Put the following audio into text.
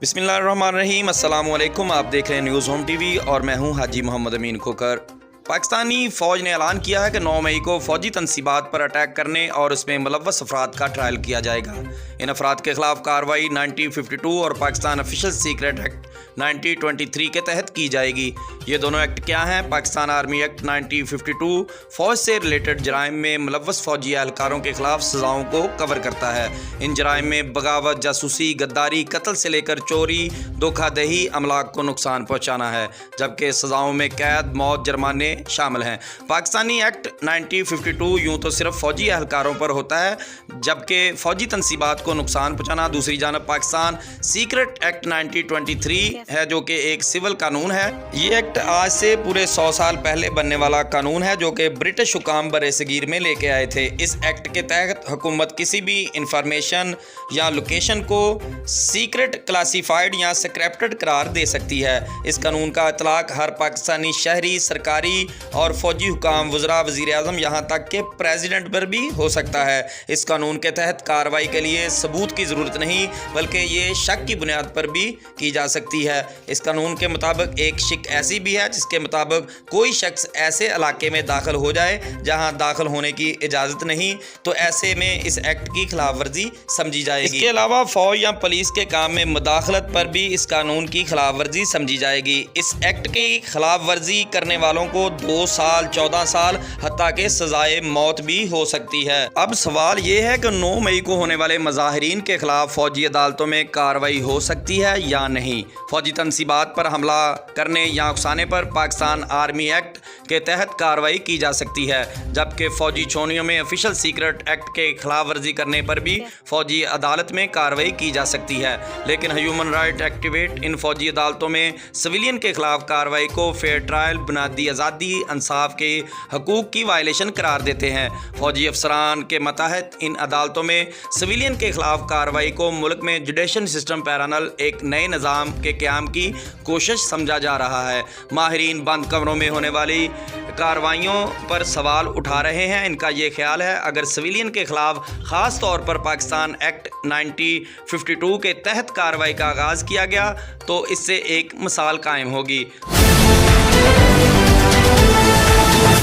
बिस्मिल्लाहिर्रहमानिर्रहीम। अस्सलाम वालेकुम। आप देख रहे हैं न्यूज़ होम टीवी और मैं हूं हाजी मोहम्मद अमीन खोकर। पाकिस्तानी फ़ौज ने ऐलान किया है कि 9 मई को फ़ौजी तनसीबात पर अटैक करने और उसमें मुलव्वस अफराद का ट्रायल किया जाएगा। इन अफराद के खिलाफ कार्रवाई 1952 और पाकिस्तान ऑफिशियल सीक्रेट एक्ट 1923 के तहत की जाएगी। ये दोनों एक्ट क्या हैं? पाकिस्तान आर्मी एक्ट 1952 फ़ौज से रिलेटेड जराइम में मुलव्वस फ़ौजी एहलकारों के खिलाफ सज़ाओं को कवर करता है। इन जराइम में बगावत, जासूसी, गद्दारी, कत्ल से लेकर चोरी, धोखाधही, अमलाक को नुकसान पहुँचाना है, जबकि सज़ाओं में कैद, मौत, जुर्माने शामिल हैं। पाकिस्तानी एक्ट 1952 यूँ तो सिर्फ फ़ौजी एहलकारों पर होता है, जबकि फ़ौजी तनसीबात को नुकसान पहुँचाना दूसरी जानब पाकिस्तान सीक्रेट एक्ट 1923 है, जो कि एक सिविल कानून है। ये एक्ट आज से पूरे 100 साल पहले बनने वाला कानून है, जो कि ब्रिटिश हुकाम बरे-सगीर में लेके आए थे। इस एक्ट के तहत हुकूमत किसी भी इंफॉर्मेशन या लोकेशन को सीक्रेट, क्लासीफाइड या सिक्रेप्टेड करार दे सकती है। इस कानून का इतलाक हर पाकिस्तानी शहरी, सरकारी और फौजी हुकाम, वज़रा, वज़ीर-ए-आज़म, यहाँ तक के प्रेसिडेंट पर भी हो सकता है। इस कानून के तहत कार्रवाई के लिए सबूत की ज़रूरत नहीं, बल्कि ये शक की बुनियाद पर भी की जा सकती है। इस कानून के मुताबिक एक शिक ऐसी भी है जिसके मुताबिक कोई शख्स ऐसे इलाके में दाखिल हो जाए जहाँ दाखिल होने की इजाज़त नहीं, तो ऐसे में इस एक्ट की खिलाफ वर्जी समझी जाएगी। इसके अलावा फ़ौज या पुलिस के काम में मुदाखलत पर भी इस कानून की खिलाफ वर्जी समझी जाएगी। इस एक्ट की खिलाफ वर्जी करने वालों को 2 साल, 14 साल, हत्ता के सजाए मौत भी हो सकती है। अब सवाल ये है कि 9 मई को होने वाले मज़ाहिरीन के खिलाफ फौजी अदालतों में कार्रवाई हो सकती है या नहीं। फौजी तनसीबात पर हमला करने या उकसाने पर पाकिस्तान आर्मी एक्ट के तहत कार्रवाई की जा सकती है, जबकि फौजी छोनियों में ऑफिशियल सीक्रेट एक्ट के खिलाफ वर्जी करने पर भी फौजी अदालत में कार्रवाई की जा सकती है। लेकिन ह्यूमन राइट एक्टिविस्ट इन फौजी अदालतों में सिविलियन के खिलाफ कार्रवाई को फेयर ट्रायल, बुनियादी आज़ादी, इंसाफ के हकूक़ की वायलेशन करार देते हैं। फौजी अफसरान के मतहत इन अदालतों में सिविलियन के खिलाफ कार्रवाई को मुल्क में जुडिशल सिस्टम पैरानल एक नए निज़ाम के क़याम की कोशिश समझा जा रहा है। माहिरीन बंद कमरों में होने वाली कार्रवाइयों पर सवाल उठा रहे हैं। इनका ये ख्याल है अगर सिविलियन के खिलाफ ख़ास तौर पर पाकिस्तान एक्ट 1952 के तहत कार्रवाई का आगाज़ किया गया तो इससे एक मिसाल कायम होगी।